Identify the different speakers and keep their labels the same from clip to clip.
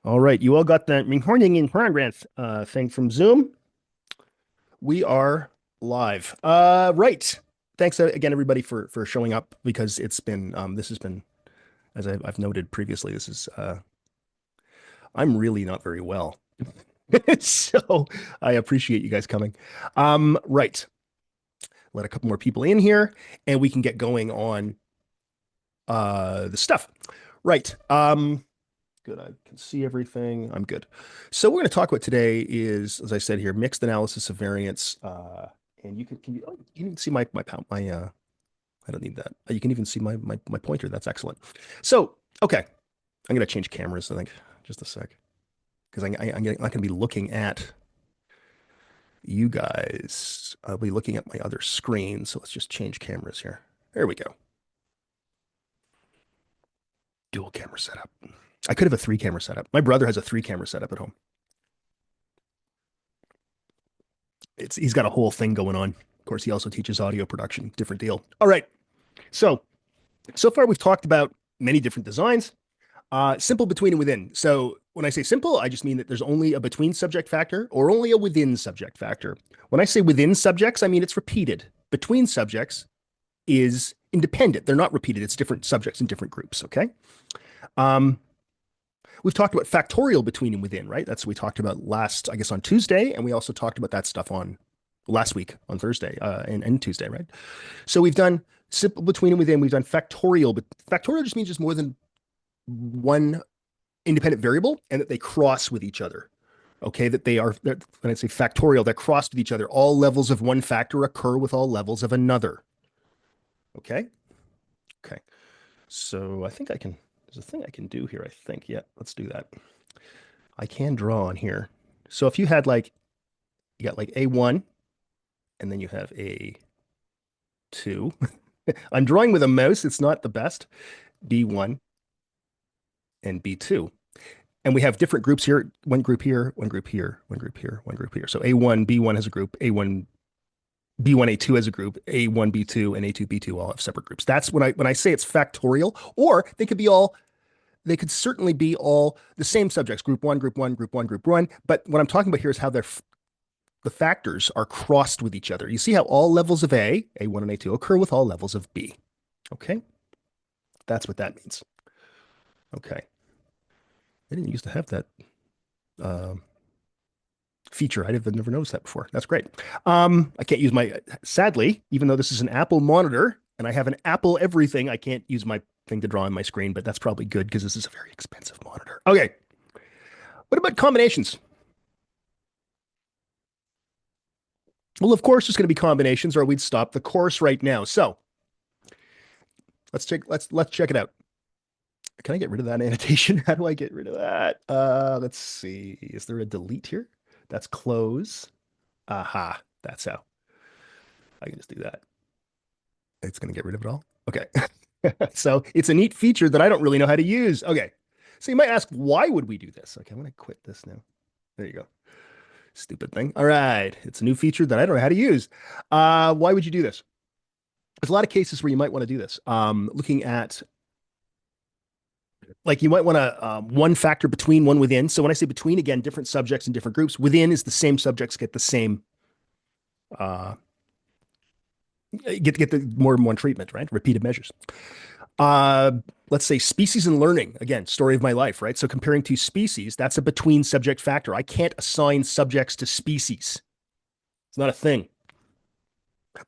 Speaker 1: All right, you all got that recording in progress thing from Zoom. We are live. Right. Thanks again, everybody, for showing up because it's been this has been, as I've noted previously, this is I'm really not very well. So I appreciate you guys coming. Right. Let a couple more people in here and we can get going on the stuff. Right. Good. I can see everything. I'm good. So we're going to talk about today is, as I said here, mixed analysis of variance. And you can see my I don't need that. You can even see my pointer. That's excellent. So okay, I'm going to change cameras. I think just a sec because I'm not going to be looking at you guys. I'll be looking at my other screen. So let's just change cameras here. There we go. Dual camera setup. I could have a three camera setup. My brother has a three camera setup at home. He's got a whole thing going on. Of course, he also teaches audio production. Different deal. All right. So far we've talked about many different designs. Simple between and within. So when I say simple, I just mean that there's only a between subject factor or only a within subject factor. When I say within subjects, I mean it's repeated. Between subjects is independent. They're not repeated. It's different subjects in different groups. Okay. Um, we've talked about factorial between and within, right? That's what we talked about last, I guess, on Tuesday, and we also talked about that stuff on last week on Thursday and Tuesday, right? So we've done simple between and within. We've done factorial, but factorial just means there's more than one independent variable and that they cross with each other. Okay, that they are, when I say factorial, they're crossed with each other. All levels of one factor occur with all levels of another. Okay. Okay. So I think there's a thing I can do here, I think. Yeah, let's do that. I can draw on here. So if you had like, you got like A1 and then you have A2. I'm drawing with a mouse. It's not the best. B1 and B2. And we have different groups here. One group here, one group here, one group here, one group here. So A1, B1 has a group. A1, B1, A2 has a group. A1, B2, and A2, B2 all have separate groups. That's when I say it's factorial, or they could certainly be all the same subjects, group one, group one, group one, group one. But what I'm talking about here is how the factors are crossed with each other. You see how all levels of A1 and A2 occur with all levels of B. Okay. That's what that means. Okay. I didn't used to have that um, feature. I've never noticed that before. That's great. I can't use sadly, even though this is an Apple monitor and I have an Apple everything, I can't use my thing to draw on my screen, but that's probably good because this is a very expensive monitor. Okay. What about combinations? Well, of course, there's going to be combinations, or we'd stop the course right now. So let's check it out. Can I get rid of that annotation? How do I get rid of that? Let's see. Is there a delete here? That's close. Aha. That's how. I can just do that. It's going to get rid of it all. Okay. So it's a neat feature that I don't really know how to use. Okay. So you might ask, why would we do this? Okay, I'm going to quit this now. There you go. Stupid thing. All right. It's a new feature that I don't know how to use. Why would you do this? There's a lot of cases where you might want to do this. Looking at, like, you might want to one factor between, one within. So when I say between, again, different subjects and different groups. Within is the same subjects get the same, uh, get the more than one treatment, right? Repeated measures. Uh, let's say species and learning. Again, story of my life, right? So comparing two species, that's a between subject factor. I can't assign subjects to species. It's not a thing.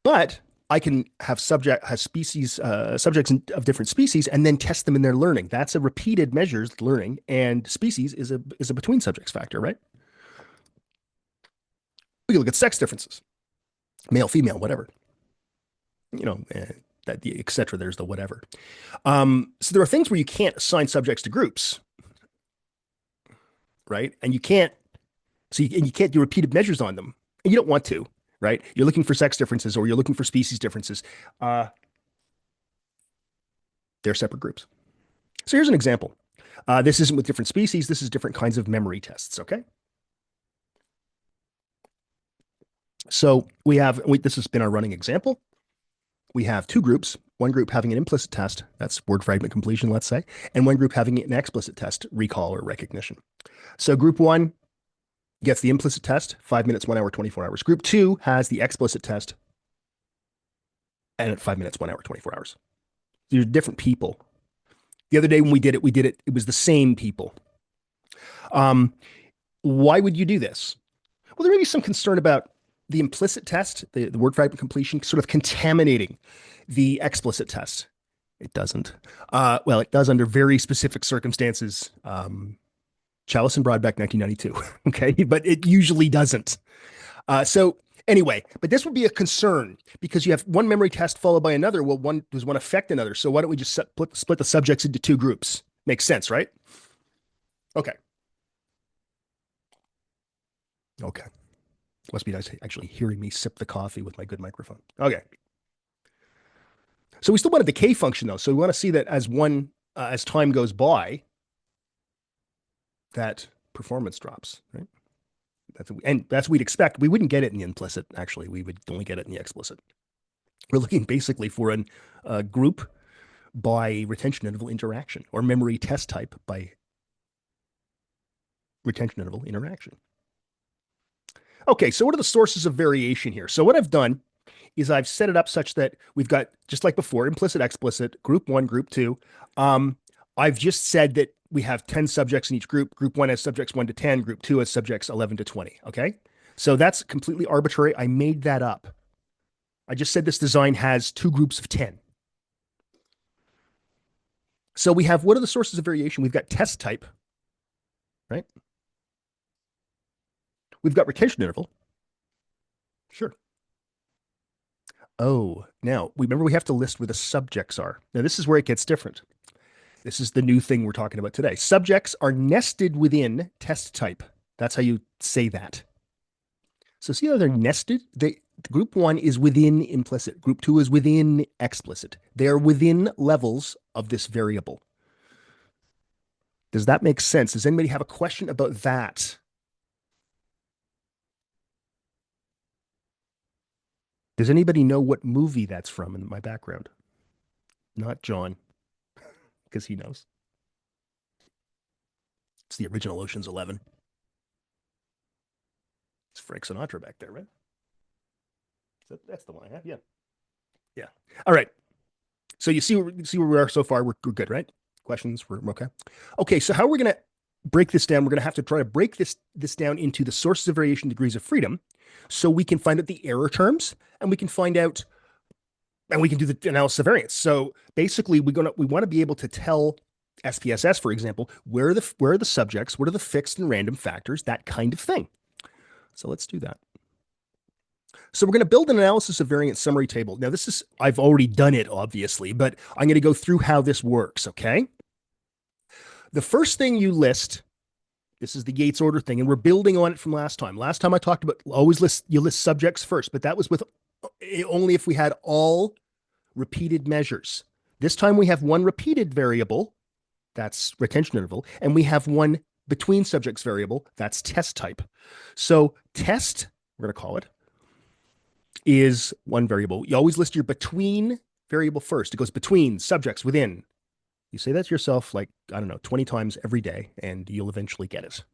Speaker 1: But I can have subjects of different species and then test them in their learning. That's a repeated measures learning, and species is a between subjects factor, right? We can look at sex differences, male, female, whatever, you know, that the etc. There's the whatever. So there are things where you can't assign subjects to groups, right? And you can't and you can't do repeated measures on them, and you don't want to, right? You're looking for sex differences or you're looking for species differences. They're separate groups. So here's an example. This isn't with different species. This is different kinds of memory tests. Okay. So this has been our running example. We have two groups, one group having an implicit test, that's word fragment completion, let's say, and one group having an explicit test, recall or recognition. So group one gets the implicit test, 5 minutes, 1 hour, 24 hours. Group two has the explicit test, and at 5 minutes, 1 hour, 24 hours. These are different people. The other day when we did it, it was the same people. Why would you do this? Well, there may be some concern about the implicit test, the word fragment completion, sort of contaminating the explicit test. It doesn't. Well, it does under very specific circumstances. Chalice and Broadbeck, 1992. Okay, but it usually doesn't. So anyway, but this would be a concern because you have one memory test followed by another. Well, does one affect another? So why don't we just split the subjects into two groups? Makes sense, right? Okay. Okay. Must be nice actually hearing me sip the coffee with my good microphone. Okay. So we still want a decay function though. So we want to see that as time goes by, that performance drops, right? And that's what we'd expect. We wouldn't get it in the implicit, actually. We would only get it in the explicit. We're looking basically for a group by retention interval interaction or memory test type by retention interval interaction. Okay, so what are the sources of variation here? So what I've done is I've set it up such that we've got, just like before, implicit, explicit, group one, group two. I've just said that we have 10 subjects in each group. Group one has subjects 1 to 10. Group two has subjects 11 to 20. Okay. So that's completely arbitrary. I made that up. I just said this design has two groups of 10. So we have, what are the sources of variation? We've got test type, right? We've got retention interval. Sure. Oh, now remember we have to list where the subjects are. Now this is where it gets different. This is the new thing we're talking about today. Subjects are nested within test type. That's how you say that. So see how they're nested? Group one is within implicit. Group two is within explicit. They are within levels of this variable. Does that make sense? Does anybody have a question about that? Does anybody know what movie that's from in my background? Not John, because he knows. It's the original Ocean's 11. It's Frank Sinatra back there, right? That's the one I have. Yeah. Yeah. All right. So you see where we are so far. We're good, right? Questions? We're okay. Okay. So how are we going to break this down? We're going to have to try to break this down into the sources of variation, degrees of freedom, so we can find out the error terms, and we can find out, and we can do the analysis of variance. So basically, we want to be able to tell SPSS, for example, where are the subjects, what are the fixed and random factors, that kind of thing. So let's do that. So we're going to build an analysis of variance summary table. Now I've already done it, obviously, but I'm going to go through how this works, okay? The first thing you list, this is the Yates order thing, and we're building on it from last time. Last time I talked about you list subjects first, but that was with only if we had all repeated measures. This time we have one repeated variable, that's retention interval, and we have one between subjects variable, that's test type. So test, we're going to call it, is one variable. You always list your between variable first. It goes between subjects within. You say that to yourself like, I don't know, 20 times every day, and you'll eventually get it.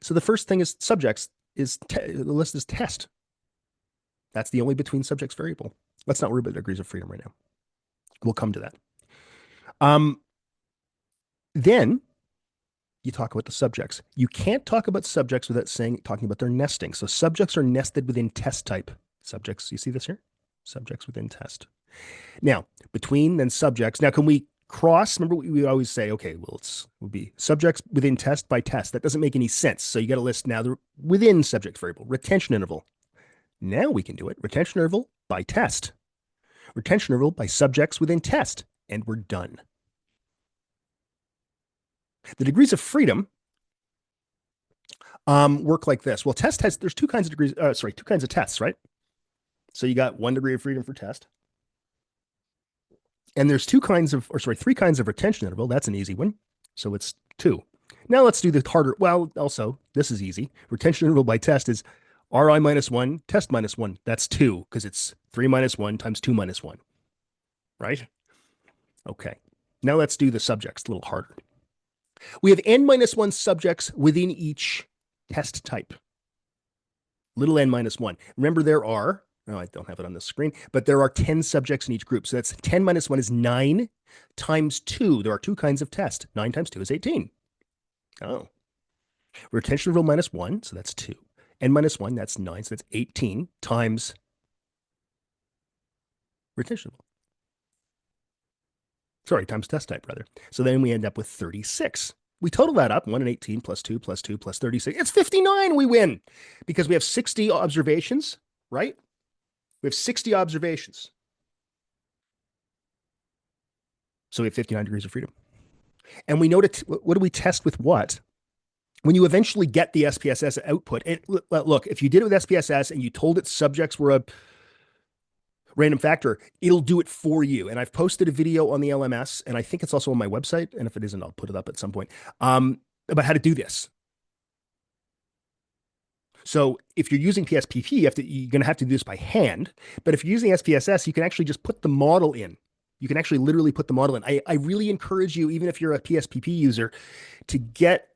Speaker 1: So the first thing is subjects is the list is test. That's the only between subjects variable. Let's not worry about degrees of freedom right now. We'll come to that. Then you talk about the subjects. You can't talk about subjects without talking about their nesting. So subjects are nested within test type. Subjects, you see this here? Subjects within test. Now, between then subjects. Now, can we cross? Remember, we always say, okay, well, it would be subjects within test by test. That doesn't make any sense. So you got to list now the within subject variable, retention interval. Now we can do it. Retention interval by test. Retention interval by subjects within test. And we're done. The degrees of freedom work like this. Well, there's two kinds of tests, right? So you got 1 degree of freedom for test. And there's three kinds of retention interval. That's an easy one. So it's 2. Now let's do the harder. Well, also, this is easy. Retention interval by test is RI minus 1, test minus 1. That's 2, because it's 3 minus 1 times 2 minus 1. Right? Okay. Now let's do the subjects a little harder. We have n minus 1 subjects within each test type. Little n minus 1. Remember, there are, no, I don't have it on the screen, but there are 10 subjects in each group. So that's 10 minus 1 is 9 times 2. There are two kinds of test. 9 times 2 is 18. Oh. Retention interval minus 1, so that's 2. N minus 1, that's 9, so that's 18 times retention interval. Sorry, times test type, rather. So then we end up with 36. We total that up, 1 and 18 plus 2 plus 2 plus 36. It's 59. We win because we have 60 observations, right? We have 60 observations. So we have 59 degrees of freedom. And we know what do we test with what? When you eventually get the SPSS output, look, if you did it with SPSS and you told it subjects were a random factor, it'll do it for you. And I've posted a video on the LMS, and I think it's also on my website. And if it isn't, I'll put it up at some point, about how to do this. So if you're using PSPP, you're going to have to do this by hand. But if you're using SPSS, you can actually just put the model in. You can actually literally put the model in. I really encourage you, even if you're a PSPP user, to get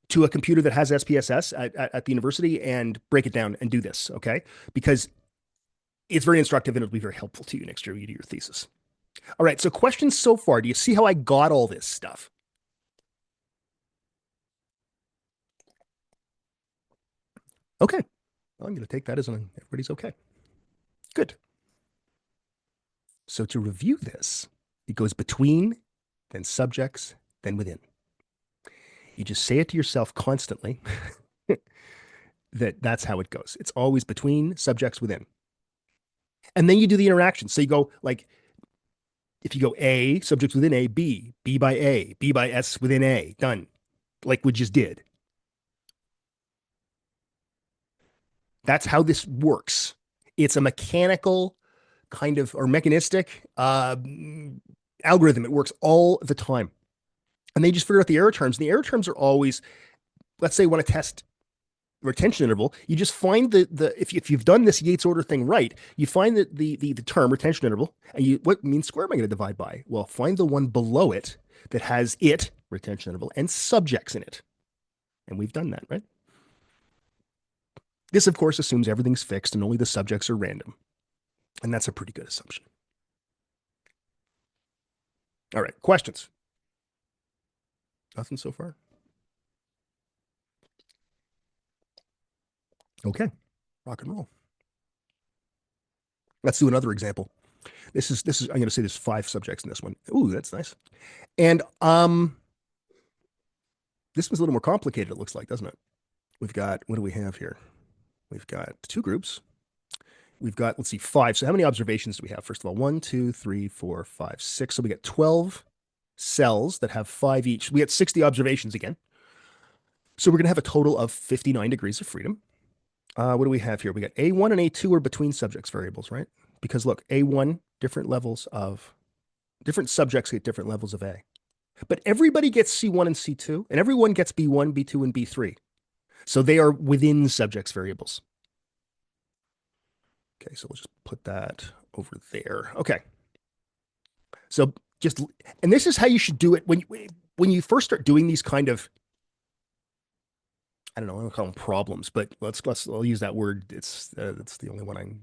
Speaker 1: to a computer that has SPSS at the university and break it down and do this, okay? Because it's very instructive and it'll be very helpful to you next year when you do your thesis. All right, so questions so far. Do you see how I got all this stuff? Okay. Well, I'm going to take that as everybody's okay. Good. So to review this, it goes between, then subjects, then within. You just say it to yourself constantly that's how it goes. It's always between, subjects, within. And then you do the interaction. So you go like, if you go A, subjects within A, B by A, B by S within A, done. Like we just did. That's how this works. It's a mechanical kind of, or mechanistic algorithm. It works all the time. And they just figure out the error terms. And the error terms are always, let's say you want to test retention interval, you just find if you've done this Yates order thing right, you find that the term retention interval, and what mean square am I going to divide by? Well, find the one below it that has it, retention interval, and subjects in it. And we've done that, right? This, of course, assumes everything's fixed and only the subjects are random. And that's a pretty good assumption. All right, questions? Nothing so far? Okay, rock and roll. Let's do another example. This is I'm going to say there's 5 subjects in this one. Ooh, that's nice. And this one's a little more complicated, it looks like, doesn't it? We've got, what do we have here? We've got 2 groups. We've got, let's see, 5. So how many observations do we have? First of all, 1, 2, 3, 4, 5, 6. So we get 12 cells that have 5 each. We get 60 observations again. So we're going to have a total of 59 degrees of freedom. What do we have here? We got A1 and A2 are between subjects variables, right? Because look, A1, different subjects get different levels of A. But everybody gets C1 and C2, and everyone gets B1, B2, and B3. So they are within subjects variables. Okay, so we'll just put that over there. Okay. So and this is how you should do it when you first start doing these kind of, I don't know, I don't call them problems, but I'll use that word. It's the only one I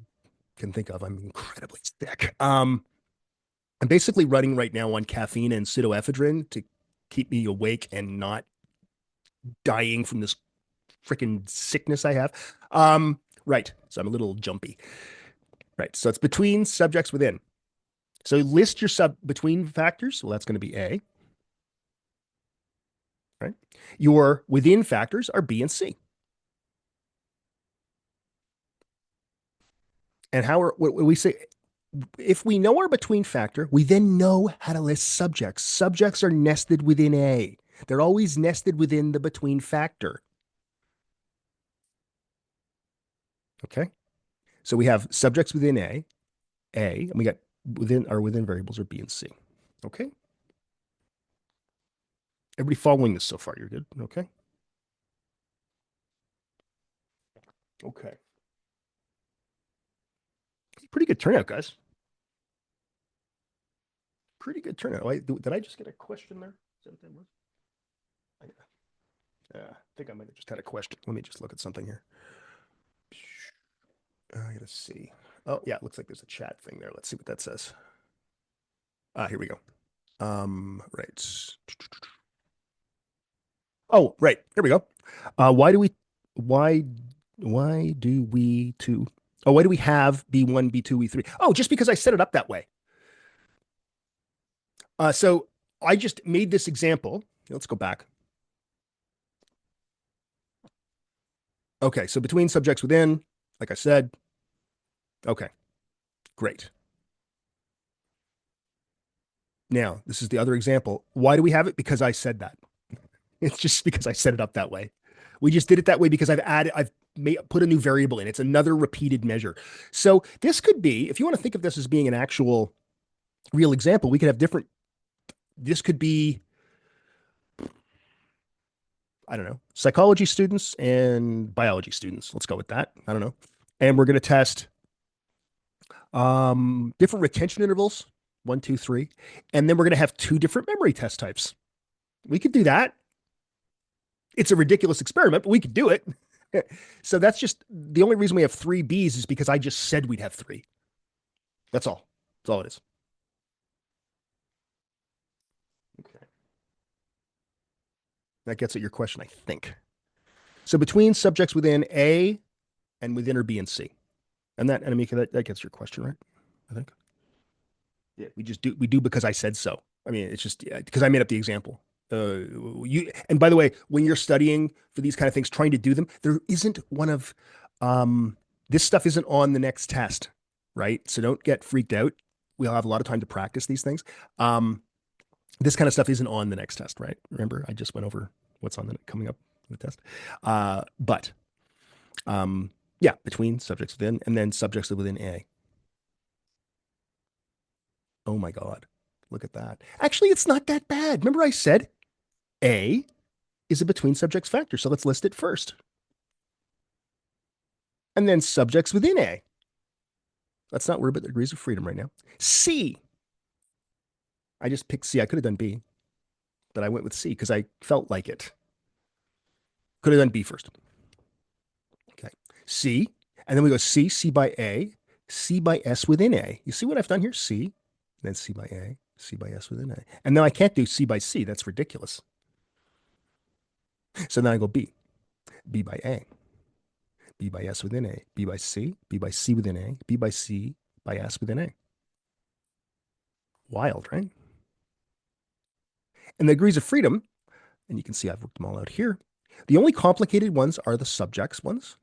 Speaker 1: can think of. I'm incredibly sick. I'm basically running right now on caffeine and pseudoephedrine to keep me awake and not dying from this freaking sickness I have. Right. So I'm a little jumpy. Right. So it's between, subjects, within. So list your between factors. Well, that's going to be A. Right. Your within factors are B and C. And what we say, if we know our between factor, we then know how to list subjects. Subjects are nested within A. They're always nested within the between factor. Okay. So we have subjects within A, and we got within variables are B and C. Okay. Everybody following this so far? You're good? Okay. Okay. Pretty good turnout, guys. pretty good turnout. Did I just get a question there? Is that what that was? I think I might have just had a question. Let me just look at something here. I gotta see. Oh, yeah, it looks like there's a chat thing there. Let's see what that says. Here we go. Right. Oh, right. There we go. Why do we why do we have B1, B2, B3? Oh, just because I set it up that way. So I just made this example. Let's go back. Okay, so between subjects within, like I said. Okay, great. Now, this is the other example. Why do we have it? Because I said that. It's just because I set it up that way. We just did it that way because I've put a new variable in. It's another repeated measure. So this could be, if you want to think of this as being an actual real example, we could have different, this could be, I don't know, psychology students and biology students. Let's go with that. I don't know. And we're going to test different retention intervals, 1, 2, 3. And then we're going to have 2 different memory test types. We could do that. It's a ridiculous experiment, but we could do it. So that's just the only reason we have 3 Bs is because I just said we'd have 3. That's all. That's all it is. Okay. That gets at your question, I think. So between subjects within A and within or B and C. And that, Anamika, that gets your question, right? I think. Yeah, we do because I said so. I mean, it's just because I made up the example. And by the way, when you're studying for these kind of things, trying to do them, there isn't one of this stuff isn't on the next test, right? So don't get freaked out. We'll have a lot of time to practice these things. This kind of stuff isn't on the next test, right? Remember, I just went over what's on the coming up in the test. But yeah, between subjects within and then subjects within A. Oh my God. Look at that. Actually, it's not that bad. Remember I said A is a between subjects factor. So let's list it first. And then subjects within A. Let's not worry about the degrees of freedom right now. C. I just picked C. I could have done B, but I went with C because I felt like it. Could have done B first. Okay. C. And then we go C, C by A, C by S within A. You see what I've done here? C, then C by A, C by S within A. And then I can't do C by C. That's ridiculous. So then I go B, B by A, B by S within A, B by C within A, B by C by S within A. Wild, right? And the degrees of freedom, and you can see I've worked them all out here. The only complicated ones are the subjects ones.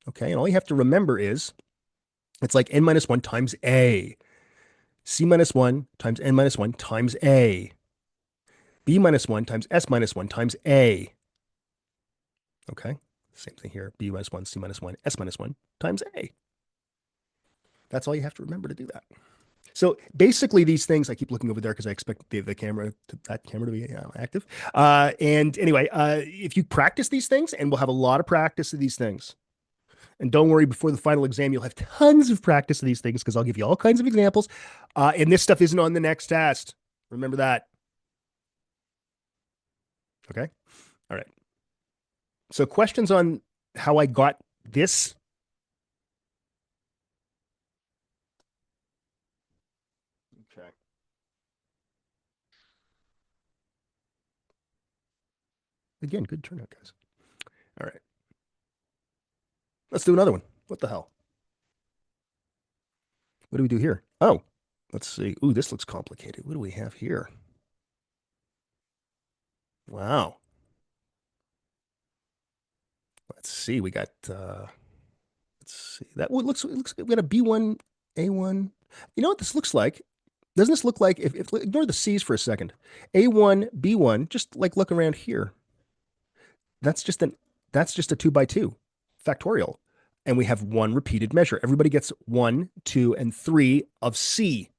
Speaker 1: Okay, and all you have to remember is it's like n minus 1 times A. C minus 1 times n minus 1 times A. B minus 1 times S minus 1 times A. Okay, same thing here. B minus 1, C minus 1, S minus 1 times A. That's all you have to remember to do that. So basically these things, I keep looking over there because I expect that camera to be active. And anyway, if you practice these things, and we'll have a lot of practice of these things. And don't worry, before the final exam, you'll have tons of practice of these things because I'll give you all kinds of examples. And this stuff isn't on the next test. Remember that. Okay. All right. So questions on how I got this? Okay. Again, good turnout, guys. All right. Let's do another one. What the hell? What do we do here? Oh, let's see. Ooh, this looks complicated. What do we have here? Wow. Let's see. We got let's see. That looks we got a B1, A1. You know what this looks like? Doesn't this look like if ignore the C's for a second. A1, B1, just like look around here. That's just a 2 by 2 factorial. And we have one repeated measure. Everybody gets 1, 2, and 3 of C.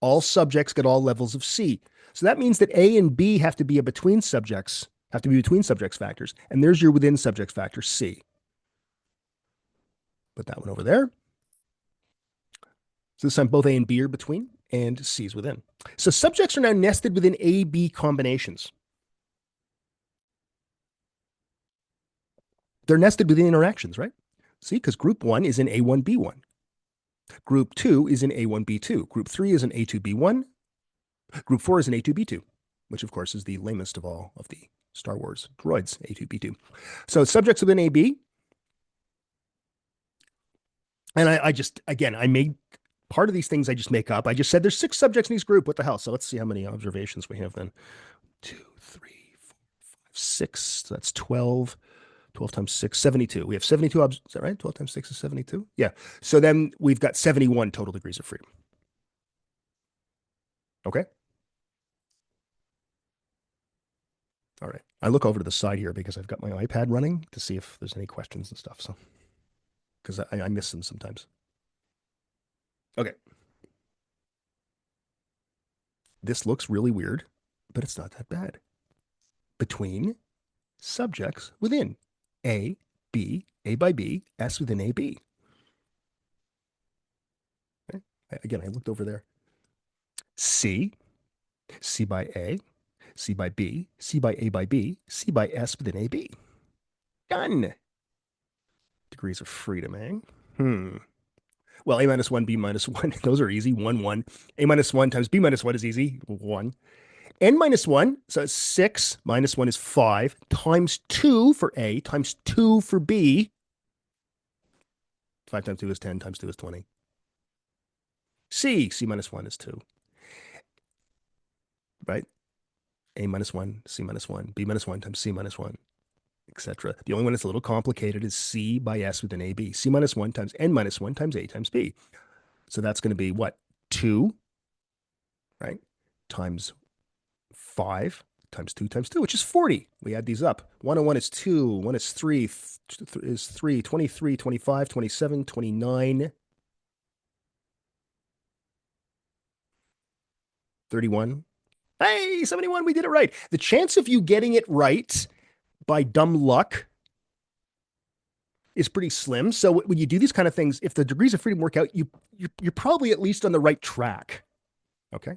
Speaker 1: All subjects get all levels of C. So that means that A and B have to be between subjects factors. And there's your within subjects factor, C. Put that one over there. So this time both A and B are between. and C is within. So subjects are now nested within A-B combinations. They're nested within interactions, right? See, because group 1 is in A1, B1. Group 2 is in A1, B2. Group 3 is in A2, B1. Group 4 is in A2, B2, which of course is the lamest of all of the Star Wars droids, A2, B2. So subjects within AB. And I just, again, I made part of these things I just make up. I just said there's 6 subjects in each group. What the hell? So let's see how many observations we have then. 2, 3, 4, 5, 6. So that's 12. 12 times 6, 72. We have 72, is that right? 12 times 6 is 72? Yeah. So then we've got 71 total degrees of freedom. Okay. All right. I look over to the side here because I've got my iPad running to see if there's any questions and stuff. So, because I miss them sometimes. Okay. This looks really weird, but it's not that bad. Between subjects within A, B, A by B, S within A, B. Okay. Again, I looked over there. C, C by A, C by B, C by A by B, C by S within AB. Done. Degrees of freedom, eh? Well, A minus 1, B minus 1, those are easy. 1, 1. A minus 1 times B minus 1 is easy. 1. N minus 1, so it's 6 minus 1 is 5 times 2 for A times 2 for B. 5 times 2 is 10 times 2 is 20. C minus 1 is 2. Right? A minus 1, C minus 1, B minus 1 times C minus 1, etc. The only one that's a little complicated is C by S within AB. C minus 1 times N minus 1 times A times B. So that's going to be what? 2, right? Times 5 times 2 times 2, which is 40. We add these up. 1 and 1 is 2. 1 is 3. Is 3. 23, 25, 27, 29. 31. Hey, 71, we did it right. The chance of you getting it right by dumb luck is pretty slim. So when you do these kind of things, if the degrees of freedom work out, you're probably at least on the right track. Okay.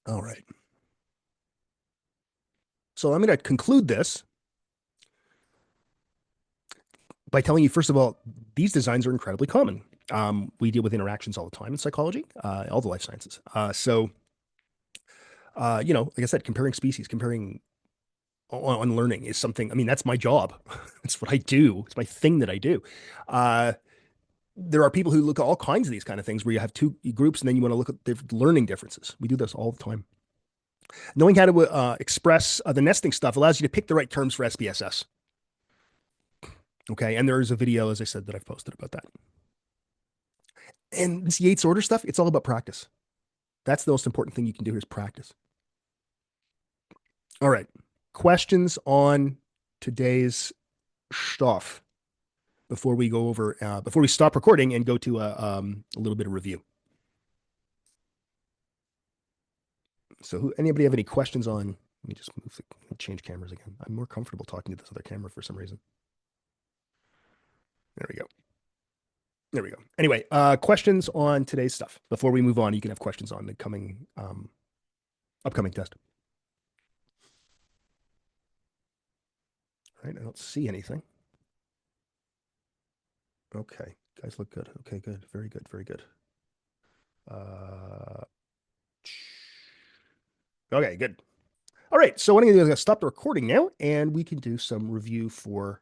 Speaker 1: All right. So I'm going to conclude this by telling you, first of all, these designs are incredibly common. We deal with interactions all the time in psychology, all the life sciences. Like I said, comparing species, comparing on learning is something, I mean, that's my job. That's what I do. It's my thing that I do. There are people who look at all kinds of these kind of things where you have 2 groups and then you want to look at the learning differences. We do this all the time. Knowing how to express the nesting stuff allows you to pick the right terms for SPSS. Okay. And there is a video, as I said, that I've posted about that. And this Yates order stuff, it's all about practice. That's the most important thing you can do here is practice. All right. Questions on today's stuff before we go over, before we stop recording and go to a little bit of review. So anybody have any questions on, let me just change cameras again. I'm more comfortable talking to this other camera for some reason. There we go. There we go. Anyway, questions on today's stuff. Before we move on, you can have questions on the coming, upcoming test. All right, I don't see anything. Okay, guys look good. Okay, good. Very good. Very good. Okay, good. All right, so what I'm going to do is I'm going to stop the recording now, and we can do some review for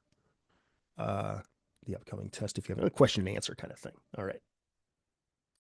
Speaker 1: the upcoming test if you have a question and answer kind of thing. All right.